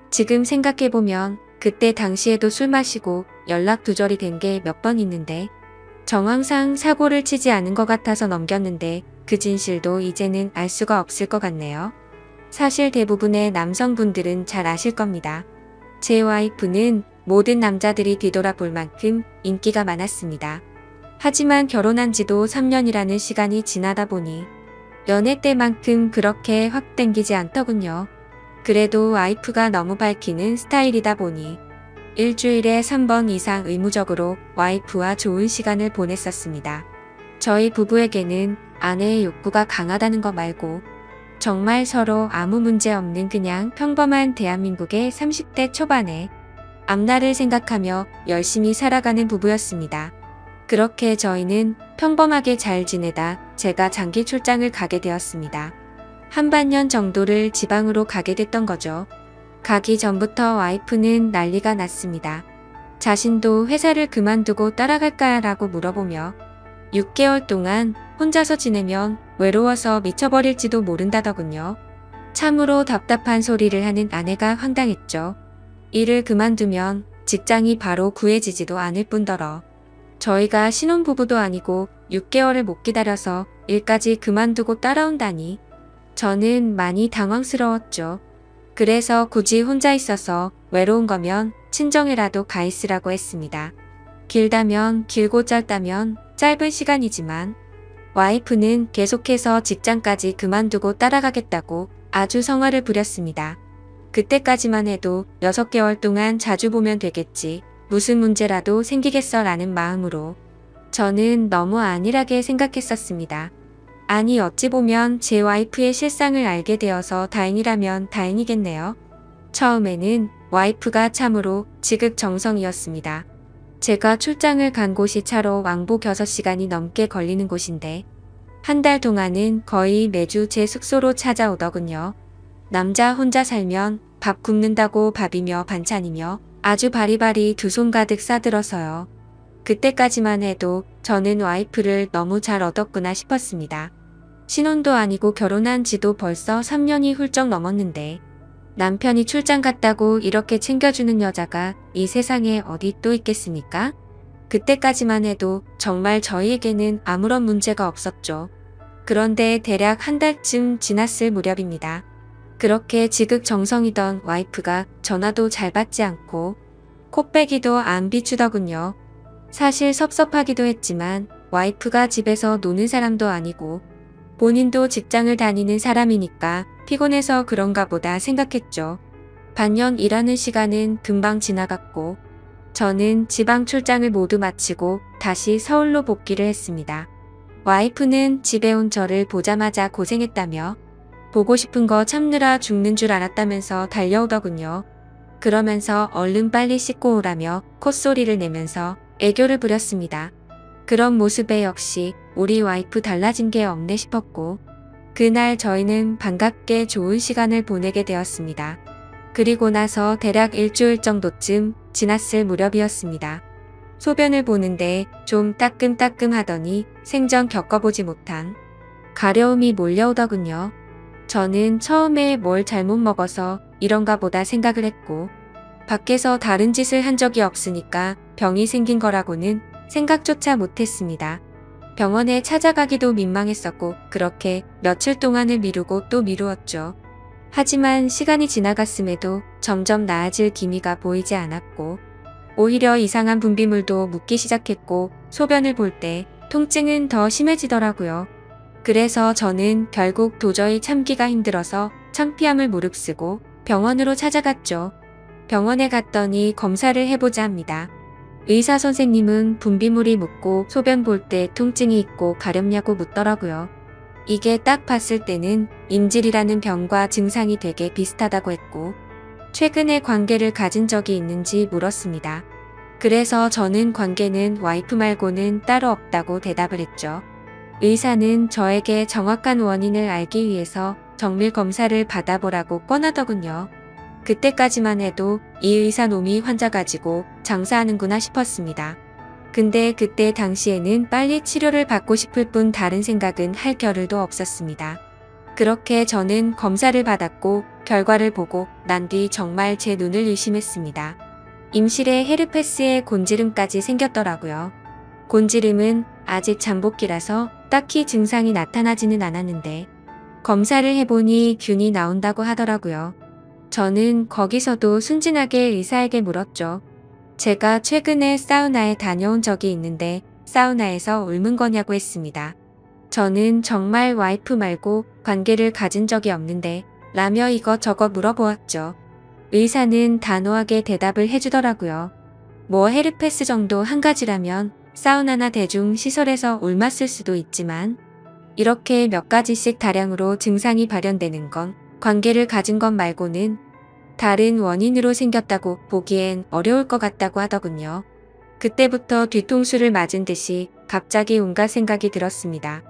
지금 생각해보면 그때 당시에도 술 마시고 연락 두절이 된 게 몇 번 있는데 정황상 사고를 치지 않은 것 같아서 넘겼는데 그 진실도 이제는 알 수가 없을 것 같네요. 사실 대부분의 남성분들은 잘 아실 겁니다. 제 와이프는 모든 남자들이 뒤돌아볼 만큼 인기가 많았습니다. 하지만 결혼한 지도 3년이라는 시간이 지나다 보니 연애 때만큼 그렇게 확 땡기지 않더군요. 그래도 와이프가 너무 밝히는 스타일이다 보니 일주일에 3번 이상 의무적으로 와이프와 좋은 시간을 보냈었습니다. 저희 부부에게는 아내의 욕구가 강하다는 거 말고 정말 서로 아무 문제 없는 그냥 평범한 대한민국의 30대 초반의 앞날을 생각하며 열심히 살아가는 부부였습니다. 그렇게 저희는 평범하게 잘 지내다 제가 장기 출장을 가게 되었습니다. 한 반년 정도를 지방으로 가게 됐던 거죠. 가기 전부터 와이프는 난리가 났습니다. 자신도 회사를 그만두고 따라갈까라고 물어보며 6개월 동안 혼자서 지내면 외로워서 미쳐버릴지도 모른다더군요. 참으로 답답한 소리를 하는 아내가 황당했죠. 일을 그만두면 직장이 바로 구해지지도 않을 뿐더러 저희가 신혼부부도 아니고 6개월을 못 기다려서 일까지 그만두고 따라온다니 저는 많이 당황스러웠죠. 그래서 굳이 혼자 있어서 외로운 거면 친정에라도 가 있으라고 했습니다. 길다면 길고 짧다면 짧은 시간이지만 와이프는 계속해서 직장까지 그만두고 따라가겠다고 아주 성화를 부렸습니다. 그때까지만 해도 6개월 동안 자주 보면 되겠지, 무슨 문제라도 생기겠어 라는 마음으로 저는 너무 안일하게 생각했었습니다. 아니 어찌 보면 제 와이프의 실상을 알게 되어서 다행이라면 다행이겠네요. 처음에는 와이프가 참으로 지극정성이었습니다. 제가 출장을 간 곳이 차로 왕복 6시간이 넘게 걸리는 곳인데 한 달 동안은 거의 매주 제 숙소로 찾아오더군요. 남자 혼자 살면 밥 굶는다고 밥이며 반찬이며 아주 바리바리 두 손 가득 싸들어서요. 그때까지만 해도 저는 와이프를 너무 잘 얻었구나 싶었습니다. 신혼도 아니고 결혼한 지도 벌써 3년이 훌쩍 넘었는데 남편이 출장 갔다고 이렇게 챙겨주는 여자가 이 세상에 어디 또 있겠습니까? 그때까지만 해도 정말 저희에게는 아무런 문제가 없었죠. 그런데 대략 한 달쯤 지났을 무렵입니다. 그렇게 지극정성이던 와이프가 전화도 잘 받지 않고 콧배기도 안 비추더군요. 사실 섭섭하기도 했지만 와이프가 집에서 노는 사람도 아니고 본인도 직장을 다니는 사람이니까 피곤해서 그런가 보다 생각했죠. 반년 일하는 시간은 금방 지나갔고 저는 지방 출장을 모두 마치고 다시 서울로 복귀를 했습니다. 와이프는 집에 온 저를 보자마자 고생했다며 보고 싶은 거 참느라 죽는 줄 알았다면서 달려오더군요. 그러면서 얼른 빨리 씻고 오라며 콧소리를 내면서 애교를 부렸습니다. 그런 모습에 역시 우리 와이프 달라진 게 없네 싶었고 그날 저희는 반갑게 좋은 시간을 보내게 되었습니다. 그리고 나서 대략 일주일 정도쯤 지났을 무렵이었습니다. 소변을 보는데 좀 따끔따끔하더니 생전 겪어보지 못한 가려움이 몰려오더군요. 저는 처음에 뭘 잘못 먹어서 이런가 보다 생각을 했고 밖에서 다른 짓을 한 적이 없으니까 병이 생긴 거라고는 생각조차 못했습니다. 병원에 찾아가기도 민망했었고 그렇게 며칠 동안을 미루고 또 미루었죠. 하지만 시간이 지나갔음에도 점점 나아질 기미가 보이지 않았고 오히려 이상한 분비물도 묻기 시작했고 소변을 볼 때 통증은 더 심해지더라고요. 그래서 저는 결국 도저히 참기가 힘들어서 창피함을 무릅쓰고 병원으로 찾아갔죠. 병원에 갔더니 검사를 해보자 합니다. 의사 선생님은 분비물이 묻고 소변 볼 때 통증이 있고 가렵냐고 묻더라고요. 이게 딱 봤을 때는 임질이라는 병과 증상이 되게 비슷하다고 했고 최근에 관계를 가진 적이 있는지 물었습니다. 그래서 저는 관계는 와이프 말고는 따로 없다고 대답을 했죠. 의사는 저에게 정확한 원인을 알기 위해서 정밀 검사를 받아보라고 권하더군요. 그때까지만 해도 이 의사 놈이 환자 가지고 장사하는구나 싶었습니다. 근데 그때 당시에는 빨리 치료를 받고 싶을 뿐 다른 생각은 할 겨를도 없었습니다. 그렇게 저는 검사를 받았고 결과를 보고 난 뒤 정말 제 눈을 의심했습니다. 임실에 헤르페스의 곤지름까지 생겼더라고요. 곤지름은 아직 잠복기라서 딱히 증상이 나타나지는 않았는데 검사를 해보니 균이 나온다고 하더라고요. 저는 거기서도 순진하게 의사에게 물었죠. 제가 최근에 사우나에 다녀온 적이 있는데 사우나에서 옮은 거냐고 했습니다. 저는 정말 와이프 말고 관계를 가진 적이 없는데 라며 이것저것 물어보았죠. 의사는 단호하게 대답을 해주더라고요. 뭐 헤르페스 정도 한 가지라면 사우나나 대중 시설에서 옮았을 수도 있지만 이렇게 몇 가지씩 다량으로 증상이 발현되는 건 관계를 가진 것 말고는 다른 원인으로 생겼다고 보기엔 어려울 것 같다고 하더군요. 그때부터 뒤통수를 맞은 듯이 갑자기 온갖 생각이 들었습니다.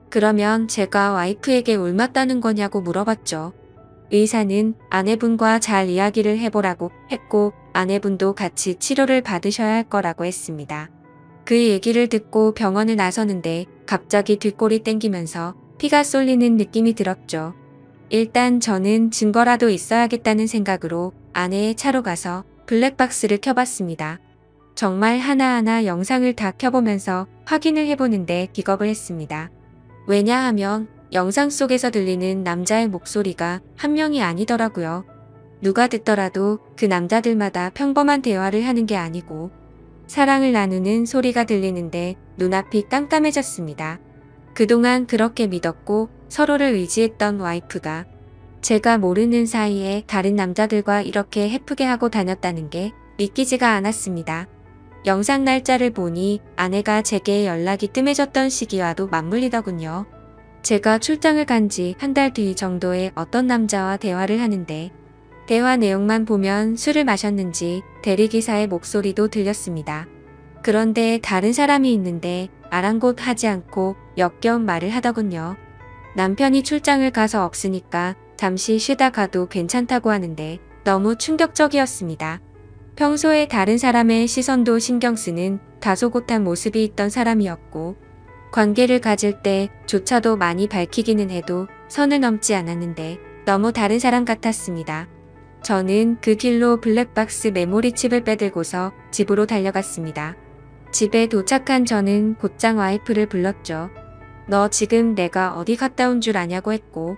그러면 제가 와이프에게 옮았다는 거냐고 물어봤죠. 의사는 아내분과 잘 이야기를 해보라고 했고 아내분도 같이 치료를 받으셔야 할 거라고 했습니다. 그 얘기를 듣고 병원을 나서는데 갑자기 뒷골이 땡기면서 피가 쏠리는 느낌이 들었죠. 일단 저는 증거라도 있어야겠다는 생각으로 아내의 차로 가서 블랙박스를 켜봤습니다. 정말 하나하나 영상을 다 켜보면서 확인을 해보는데 기겁을 했습니다. 왜냐하면 영상 속에서 들리는 남자의 목소리가 한 명이 아니더라고요. 누가 듣더라도 그 남자들마다 평범한 대화를 하는 게 아니고 사랑을 나누는 소리가 들리는데 눈앞이 깜깜해졌습니다. 그동안 그렇게 믿었고 서로를 의지했던 와이프가 제가 모르는 사이에 다른 남자들과 이렇게 해프게 하고 다녔다는 게 믿기지가 않았습니다. 영상 날짜를 보니 아내가 제게 연락이 뜸해졌던 시기와도 맞물리더군요. 제가 출장을 간 지 한 달 뒤 정도에 어떤 남자와 대화를 하는데 대화 내용만 보면 술을 마셨는지 대리기사의 목소리도 들렸습니다. 그런데 다른 사람이 있는데 아랑곳하지 않고 역겨운 말을 하더군요. 남편이 출장을 가서 없으니까 잠시 쉬다 가도 괜찮다고 하는데 너무 충격적이었습니다. 평소에 다른 사람의 시선도 신경 쓰는 다소곳한 모습이 있던 사람이었고 관계를 가질 때조차도 많이 밝히기는 해도 선을 넘지 않았는데 너무 다른 사람 같았습니다. 저는 그 길로 블랙박스 메모리 칩을 빼들고서 집으로 달려갔습니다. 집에 도착한 저는 곧장 와이프를 불렀죠. 너 지금 내가 어디 갔다 온 줄 아냐고 했고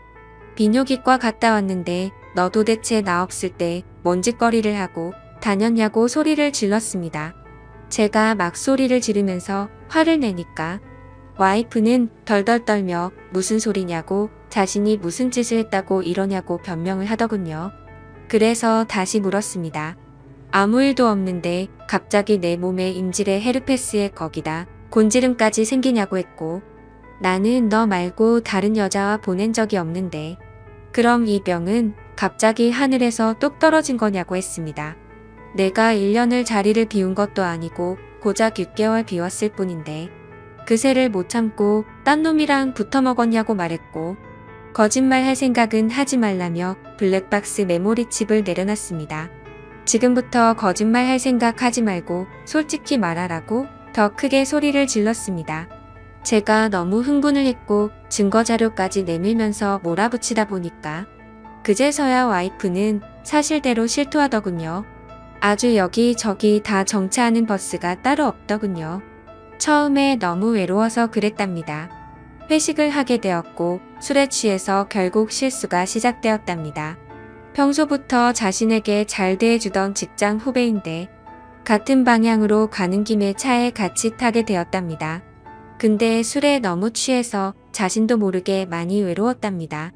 비뇨기과 갔다 왔는데 너 도대체 나 없을 때 뭔 짓거리를 하고 다녔냐고 소리를 질렀습니다. 제가 막 소리를 지르면서 화를 내니까 와이프는 덜덜 떨며 무슨 소리냐고 자신이 무슨 짓을 했다고 이러냐고 변명을 하더군요. 그래서 다시 물었습니다. 아무 일도 없는데 갑자기 내 몸에 임질의 헤르페스에 거기다 곤지름까지 생기냐고 했고 나는 너 말고 다른 여자와 보낸 적이 없는데 그럼 이 병은 갑자기 하늘에서 뚝 떨어진 거냐고 했습니다. 내가 1년을 자리를 비운 것도 아니고 고작 6개월 비웠을 뿐인데 그새를 못 참고 딴 놈이랑 붙어 먹었냐고 말했고 거짓말 할 생각은 하지 말라며 블랙박스 메모리 칩을 내려놨습니다. 지금부터 거짓말 할 생각 하지 말고 솔직히 말하라고 더 크게 소리를 질렀습니다. 제가 너무 흥분을 했고 증거 자료까지 내밀면서 몰아붙이다 보니까 그제서야 와이프는 사실대로 실토하더군요. 아주 여기저기 다 정차하는 버스가 따로 없더군요. 처음에 너무 외로워서 그랬답니다. 회식을 하게 되었고 술에 취해서 결국 실수가 시작되었답니다. 평소부터 자신에게 잘 대해주던 직장 후배인데 같은 방향으로 가는 김에 차에 같이 타게 되었답니다. 근데 술에 너무 취해서 자신도 모르게 많이 외로웠답니다.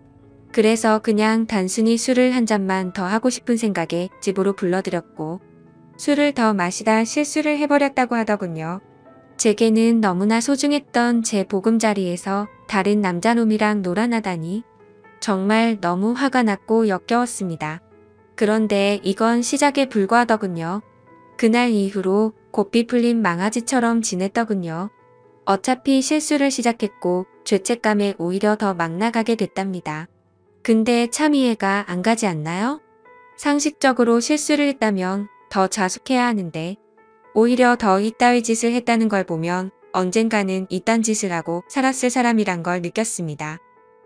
그래서 그냥 단순히 술을 한 잔만 더 하고 싶은 생각에 집으로 불러들였고 술을 더 마시다 실수를 해버렸다고 하더군요. 제게는 너무나 소중했던 제 보금자리에서 다른 남자놈이랑 놀아나다니 정말 너무 화가 났고 역겨웠습니다. 그런데 이건 시작에 불과하더군요. 그날 이후로 고삐 풀린 망아지처럼 지냈더군요. 어차피 실수를 시작했고 죄책감에 오히려 더 막 나가게 됐답니다. 근데 참 이해가 안 가지 않나요? 상식적으로 실수를 했다면 더 자숙해야 하는데 오히려 더 이따위 짓을 했다는 걸 보면 언젠가는 이딴 짓을 하고 살았을 사람이란 걸 느꼈습니다.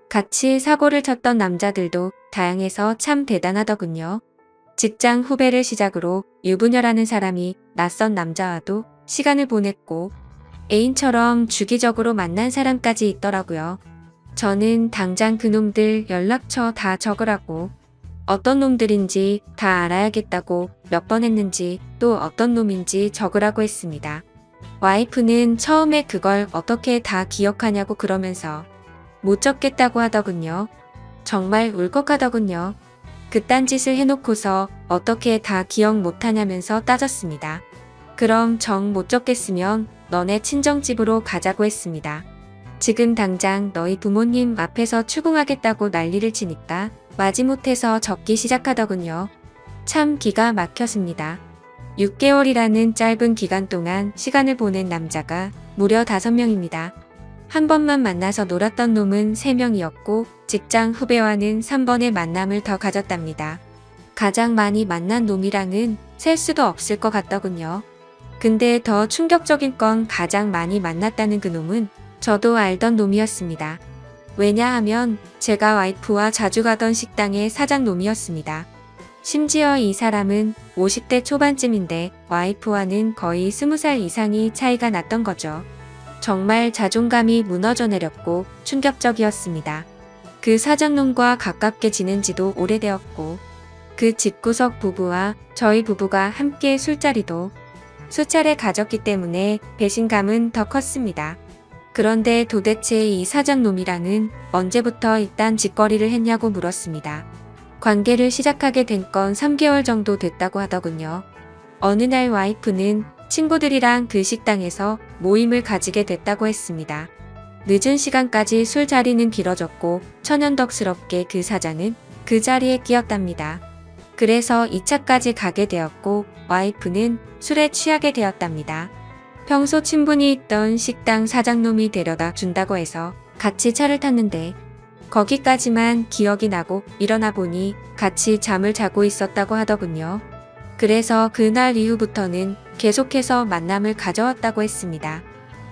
같이 사고를 쳤던 남자들도 다양해서 참 대단하더군요. 직장 후배를 시작으로 유부녀라는 사람이 낯선 남자와도 시간을 보냈고 애인처럼 주기적으로 만난 사람까지 있더라고요. 저는 당장 그놈들 연락처 다 적으라고, 어떤 놈들인지 다 알아야겠다고 몇 번 했는지 또 어떤 놈인지 적으라고 했습니다. 와이프는 처음에 그걸 어떻게 다 기억하냐고 그러면서 못 적겠다고 하더군요. 정말 울컥하더군요. 그딴 짓을 해놓고서 어떻게 다 기억 못하냐면서 따졌습니다. 그럼 정 못 적겠으면 너네 친정집으로 가자고 했습니다. 지금 당장 너희 부모님 앞에서 추궁하겠다고 난리를 치니까 마지못해서 적기 시작하더군요. 참 기가 막혔습니다. 6개월이라는 짧은 기간 동안 시간을 보낸 남자가 무려 5명입니다. 한 번만 만나서 놀았던 놈은 3명이었고 직장 후배와는 3번의 만남을 더 가졌답니다. 가장 많이 만난 놈이랑은 셀 수도 없을 것 같더군요. 근데 더 충격적인 건 가장 많이 만났다는 그 놈은 저도 알던 놈이었습니다. 왜냐하면 제가 와이프와 자주 가던 식당의 사장놈이었습니다. 심지어 이 사람은 50대 초반쯤인데 와이프와는 거의 20살 이상이 차이가 났던 거죠. 정말 자존감이 무너져 내렸고 충격적이었습니다. 그 사장놈과 가깝게 지낸 지도 오래되었고 그 집구석 부부와 저희 부부가 함께 술자리도 수차례 가졌기 때문에 배신감은 더 컸습니다. 그런데 도대체 이 사장놈이랑은 언제부터 이딴 짓거리를 했냐고 물었습니다. 관계를 시작하게 된 건 3개월 정도 됐다고 하더군요. 어느 날 와이프는 친구들이랑 그 식당에서 모임을 가지게 됐다고 했습니다. 늦은 시간까지 술자리는 길어졌고 천연덕스럽게 그 사장은 그 자리에 끼었답니다. 그래서 2차까지 가게 되었고 와이프는 술에 취하게 되었답니다. 평소 친분이 있던 식당 사장놈이 데려다 준다고 해서 같이 차를 탔는데 거기까지만 기억이 나고 일어나 보니 같이 잠을 자고 있었다고 하더군요. 그래서 그날 이후부터는 계속해서 만남을 가져왔다고 했습니다.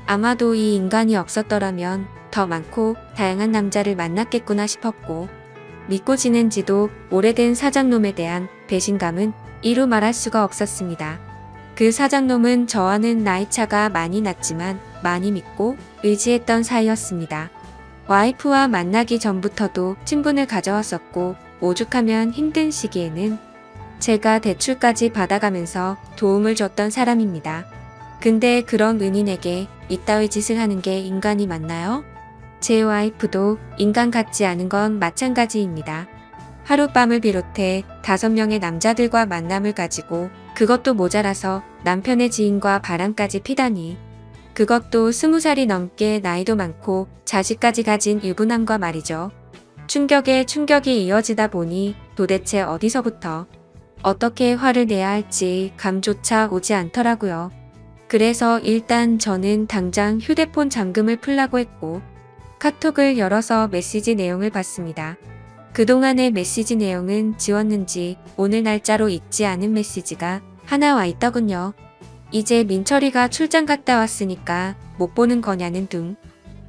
아마도 이 인간이 없었더라면 더 많고 다양한 남자를 만났겠구나 싶었고 믿고 지낸 지도 오래된 사장놈에 대한 배신감은 이루 말할 수가 없었습니다. 그 사장놈은 저와는 나이차가 많이 났지만 많이 믿고 의지했던 사이였습니다. 와이프와 만나기 전부터도 친분을 가져왔었고 오죽하면 힘든 시기에는 제가 대출까지 받아가면서 도움을 줬던 사람입니다. 근데 그런 은인에게 이따위 짓을 하는 게 인간이 맞나요? 제 와이프도 인간 같지 않은 건 마찬가지입니다. 하룻밤을 비롯해 5명의 남자들과 만남을 가지고 그것도 모자라서 남편의 지인과 바람까지 피다니, 그것도 20살이 넘게 나이도 많고 자식까지 가진 유부남과 말이죠. 충격에 충격이 이어지다 보니 도대체 어디서부터 어떻게 화를 내야 할지 감조차 오지 않더라고요. 그래서 일단 저는 당장 휴대폰 잠금을 풀라고 했고 카톡을 열어서 메시지 내용을 봤습니다. 그동안의 메시지 내용은 지웠는지 오늘 날짜로 잊지 않은 메시지가 하나 와 있더군요. 이제 민철이가 출장 갔다 왔으니까 못 보는 거냐는 등,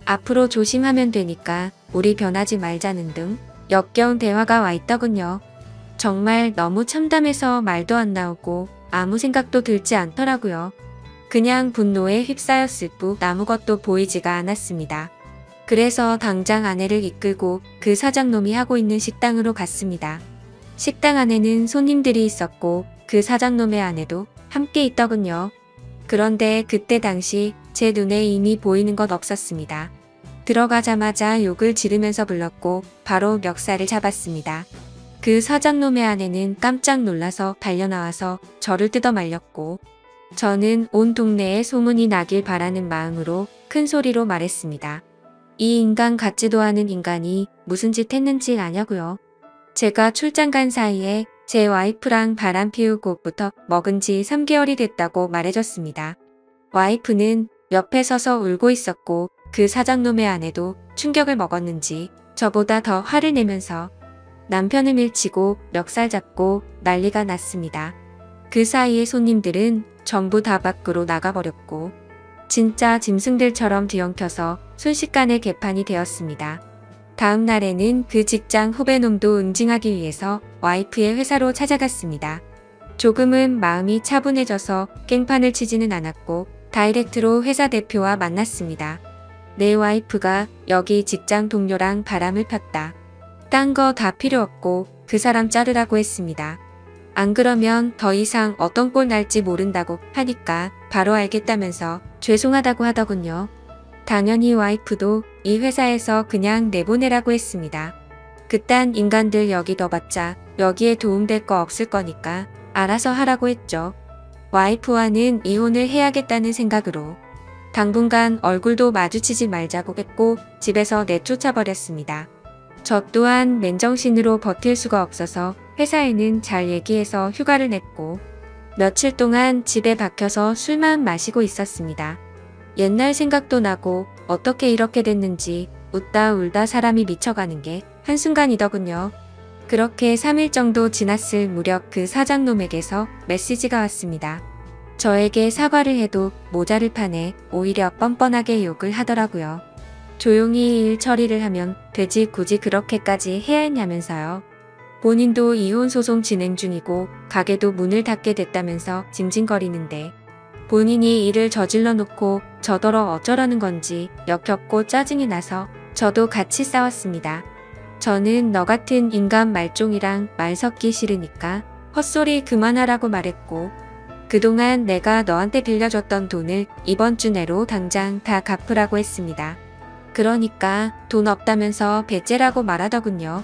앞으로 조심하면 되니까 우리 변하지 말자는 등 역겨운 대화가 와 있더군요. 정말 너무 참담해서 말도 안 나오고 아무 생각도 들지 않더라고요. 그냥 분노에 휩싸였을 뿐 아무것도 보이지가 않았습니다. 그래서 당장 아내를 이끌고 그 사장놈이 하고 있는 식당으로 갔습니다. 식당 안에는 손님들이 있었고 그 사장놈의 아내도 함께 있더군요. 그런데 그때 당시 제 눈에 이미 보이는 것 없었습니다. 들어가자마자 욕을 지르면서 불렀고 바로 멱살을 잡았습니다. 그 사장놈의 아내는 깜짝 놀라서 달려나와서 저를 뜯어 말렸고 저는 온 동네에 소문이 나길 바라는 마음으로 큰 소리로 말했습니다. 이 인간 같지도 않은 인간이 무슨 짓 했는지 아냐고요. 제가 출장 간 사이에 제 와이프랑 바람 피우고부터 먹은 지 3개월이 됐다고 말해줬습니다. 와이프는 옆에 서서 울고 있었고 그 사장놈의 아내도 충격을 먹었는지 저보다 더 화를 내면서 남편을 밀치고 멱살 잡고 난리가 났습니다. 그 사이에 손님들은 전부 다 밖으로 나가버렸고 진짜 짐승들처럼 뒤엉켜서 순식간에 개판이 되었습니다. 다음 날에는 그 직장 후배놈도 응징하기 위해서 와이프의 회사로 찾아갔습니다. 조금은 마음이 차분해져서 깽판을 치지는 않았고 다이렉트로 회사 대표와 만났습니다. 내 와이프가 여기 직장 동료랑 바람을 폈다. 딴 거 다 필요 없고 그 사람 자르라고 했습니다. 안 그러면 더 이상 어떤 꼴 날지 모른다고 하니까 바로 알겠다면서 죄송하다고 하더군요. 당연히 와이프도 이 회사에서 그냥 내보내라고 했습니다. 그딴 인간들 여기 둬봤자 여기에 도움될 거 없을 거니까 알아서 하라고 했죠. 와이프와는 이혼을 해야겠다는 생각으로 당분간 얼굴도 마주치지 말자고 했고 집에서 내쫓아버렸습니다. 저 또한 맨정신으로 버틸 수가 없어서 회사에는 잘 얘기해서 휴가를 냈고 며칠 동안 집에 박혀서 술만 마시고 있었습니다. 옛날 생각도 나고 어떻게 이렇게 됐는지 웃다 울다 사람이 미쳐가는 게 한순간이더군요. 그렇게 3일 정도 지났을 무렵 그 사장놈에게서 메시지가 왔습니다. 저에게 사과를 해도 모자를 파네 오히려 뻔뻔하게 욕을 하더라고요. 조용히 일 처리를 하면 되지 굳이 그렇게까지 해야 했냐면서요. 본인도 이혼 소송 진행 중이고 가게도 문을 닫게 됐다면서 징징거리는데 본인이 일을 저질러 놓고 저더러 어쩌라는 건지 역겹고 짜증이 나서 저도 같이 싸웠습니다. 저는 너 같은 인간 말종이랑 말 섞기 싫으니까 헛소리 그만하라고 말했고 그동안 내가 너한테 빌려줬던 돈을 이번 주 내로 당장 다 갚으라고 했습니다. 그러니까 돈 없다면서 배째라고 말하더군요.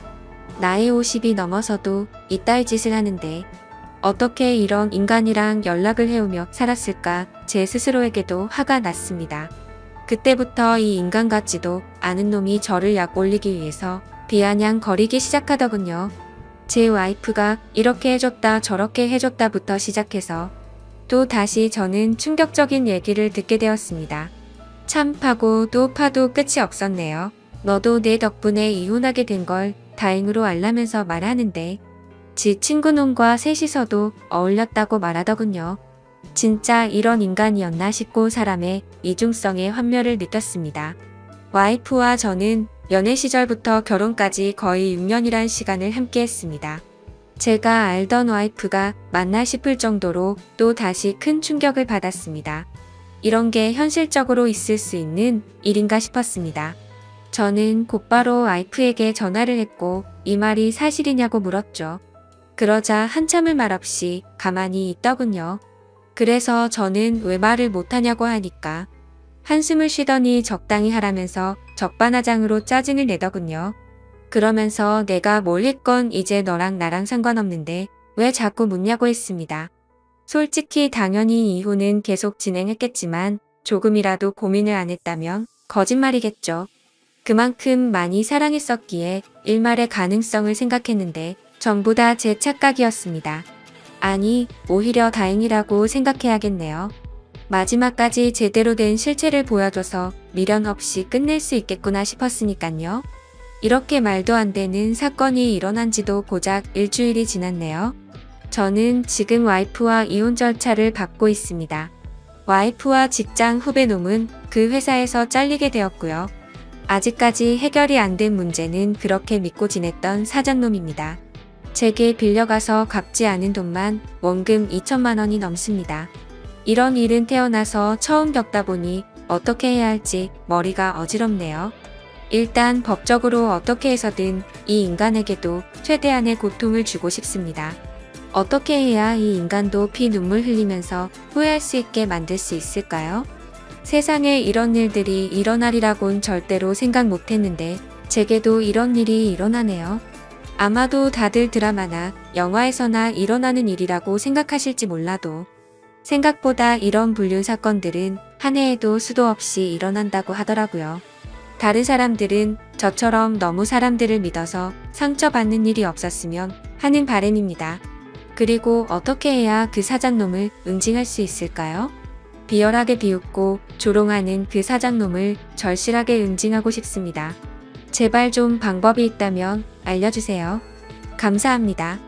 나이 50이 넘어서도 이따위 짓을 하는데 어떻게 이런 인간이랑 연락을 해오며 살았을까 제 스스로에게도 화가 났습니다. 그때부터 이 인간 같지도 않은 놈이 저를 약 올리기 위해서 비아냥거리기 시작하더군요. 제 와이프가 이렇게 해줬다 저렇게 해줬다부터 시작해서 또 다시 저는 충격적인 얘기를 듣게 되었습니다. 참 파고 또 파도 끝이 없었네요. 너도 내 덕분에 이혼하게 된 걸 다행으로 알라면서 말하는데 지 친구놈과 셋이서도 어울렸다고 말하더군요. 진짜 이런 인간이었나 싶고 사람의 이중성에 환멸을 느꼈습니다. 와이프와 저는 연애 시절부터 결혼까지 거의 6년이란 시간을 함께 했습니다. 제가 알던 와이프가 맞나 싶을 정도로 또 다시 큰 충격을 받았습니다. 이런 게 현실적으로 있을 수 있는 일인가 싶었습니다. 저는 곧바로 와이프에게 전화를 했고 이 말이 사실이냐고 물었죠. 그러자 한참을 말없이 가만히 있더군요. 그래서 저는 왜 말을 못하냐고 하니까 한숨을 쉬더니 적당히 하라면서 적반하장으로 짜증을 내더군요. 그러면서 내가 뭘 했건 이제 너랑 나랑 상관없는데 왜 자꾸 묻냐고 했습니다. 솔직히 당연히 이혼은 계속 진행했겠지만 조금이라도 고민을 안 했다면 거짓말이겠죠. 그만큼 많이 사랑했었기에 일말의 가능성을 생각했는데 전부 다 제 착각이었습니다. 아니, 오히려 다행이라고 생각해야겠네요. 마지막까지 제대로 된 실체를 보여줘서 미련 없이 끝낼 수 있겠구나 싶었으니깐요. 이렇게 말도 안 되는 사건이 일어난 지도 고작 일주일이 지났네요. 저는 지금 와이프와 이혼 절차를 밟고 있습니다. 와이프와 직장 후배놈은 그 회사에서 잘리게 되었고요. 아직까지 해결이 안 된 문제는 그렇게 믿고 지냈던 사장놈입니다. 제게 빌려가서 갚지 않은 돈만 원금 2천만 원이 넘습니다. 이런 일은 태어나서 처음 겪다 보니 어떻게 해야 할지 머리가 어지럽네요. 일단 법적으로 어떻게 해서든 이 인간에게도 최대한의 고통을 주고 싶습니다. 어떻게 해야 이 인간도 피 눈물 흘리면서 후회할 수 있게 만들 수 있을까요? 세상에 이런 일들이 일어나리라곤 절대로 생각 못했는데 제게도 이런 일이 일어나네요. 아마도 다들 드라마나 영화에서나 일어나는 일이라고 생각하실지 몰라도 생각보다 이런 불륜 사건들은 한 해에도 수도 없이 일어난다고 하더라고요. 다른 사람들은 저처럼 너무 사람들을 믿어서 상처받는 일이 없었으면 하는 바람입니다. 그리고 어떻게 해야 그 사장놈을 응징할 수 있을까요? 비열하게 비웃고 조롱하는 그 사장놈을 절실하게 응징하고 싶습니다. 제발 좀 방법이 있다면 알려주세요. 감사합니다.